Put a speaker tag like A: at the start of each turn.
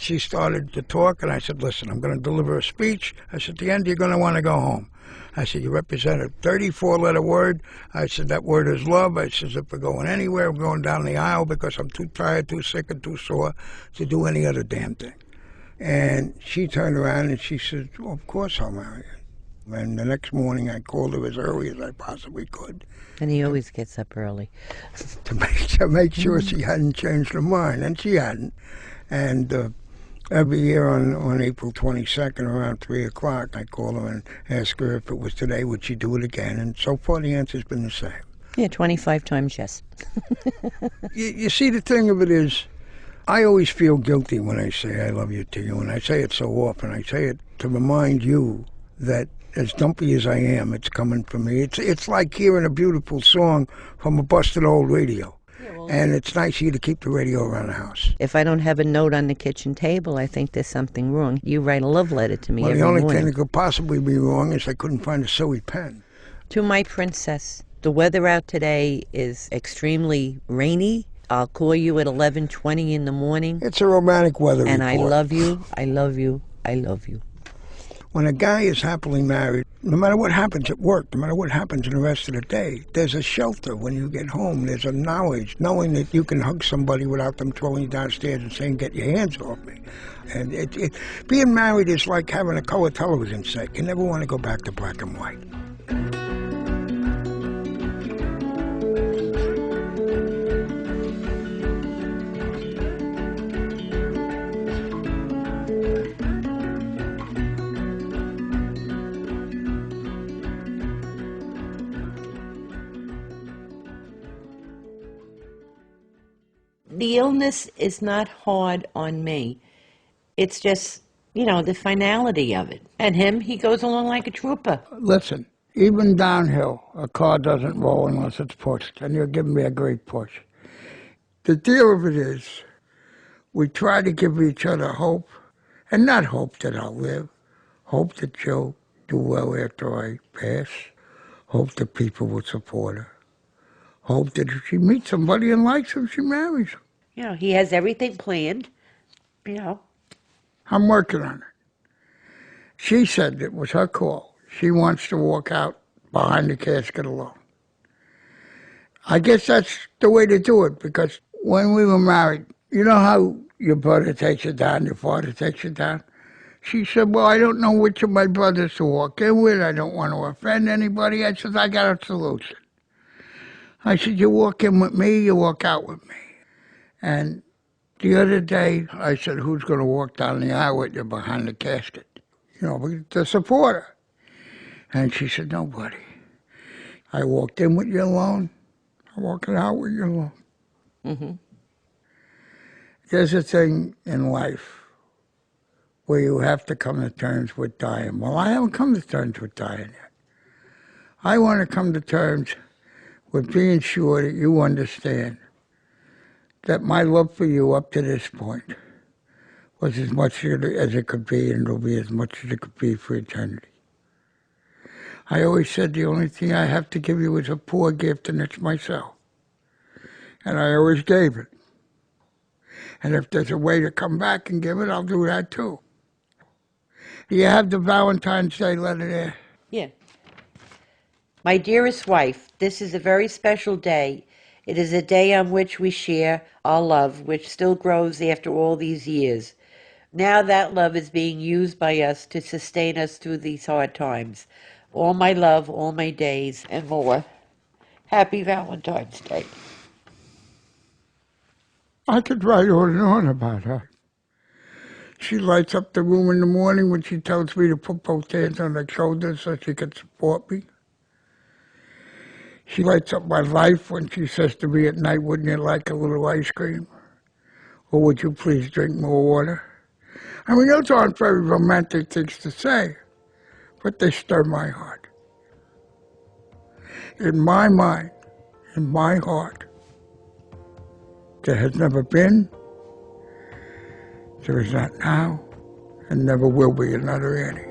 A: she started to talk, and I said, listen, I'm going to deliver a speech. I said, at the end, you're going to want to go home. I said, you represent a 34-letter word. I said, that word is love. I said, if we're going anywhere, we're going down the aisle because I'm too tired, too sick, and too sore to do any other damn thing. And she turned around and she said, well, of course I'll marry you. And the next morning I called her as early as I possibly could.
B: And he always gets up early.
A: to make sure she hadn't changed her mind. And she hadn't. And every year on April 22nd around 3 o'clock, I call her and ask her if it was today, would she do it again? And so far the answer's been the same.
B: Yeah, 25 times yes.
A: You see, the thing of it is, I always feel guilty when I say I love you to you, and I say it so often. I say it to remind you that as dumpy as I am, it's coming from me. It's like hearing a beautiful song from a busted old radio. And it's nice of you to keep the radio around the house.
B: If I don't have a note on the kitchen table, I think there's something wrong. You write a love letter to me every morning.
A: Well, the only thing that could possibly be wrong is I couldn't find a silly pen.
B: To my princess, the weather out today is extremely rainy. I'll call you at 11:20 in the morning.
A: It's a romantic weather report.
B: And I love you, I love you, I love you.
A: When a guy is happily married, no matter what happens at work, no matter what happens in the rest of the day, there's a shelter when you get home. There's a knowledge, knowing that you can hug somebody without them throwing you downstairs and saying, get your hands off me. And being married is like having a color television set. You never want to go back to black and white.
B: The illness is not hard on me. It's just, the finality of it. And him, he goes along like a trooper.
A: Listen, even downhill, a car doesn't roll unless it's pushed, and you're giving me a great push. The deal of it is, we try to give each other hope, and not hope that I'll live, hope that she'll do well after I pass, hope that people will support her, hope that if she meets somebody and likes him, she marries him.
B: He has everything planned,
A: I'm working on it. She said it was her call. She wants to walk out behind the casket alone. I guess that's the way to do it, because when we were married, you know how your brother takes you down, your father takes you down? She said, well, I don't know which of my brothers to walk in with. I don't want to offend anybody. I said, I got a solution. I said, you walk in with me, you walk out with me. And the other day, I said, who's going to walk down the aisle with you behind the casket? To support her. And she said, nobody. I walked in with you alone. I'm walking out with you alone.
B: Mm-hmm.
A: There's a thing in life where you have to come to terms with dying. Well, I haven't come to terms with dying yet. I want to come to terms with being sure that you understand that my love for you up to this point was as much as it could be, and it'll be as much as it could be for eternity. I always said the only thing I have to give you is a poor gift, and it's myself. And I always gave it. And if there's a way to come back and give it, I'll do that too. Do you have the Valentine's Day letter there?
B: Yeah. My dearest wife, this is a very special day. It is a day on which we share our love, which still grows after all these years. Now that love is being used by us to sustain us through these hard times. All my love, all my days, and more. Happy Valentine's Day.
A: I could write on and on about her. She lights up the room in the morning when she tells me to put both hands on her shoulders so she can support me. She lights up my life when she says to me at night, wouldn't you like a little ice cream? Or would you please drink more water? I mean, those aren't very romantic things to say, but they stir my heart. In my mind, in my heart, there has never been, there is not now, and never will be another Annie.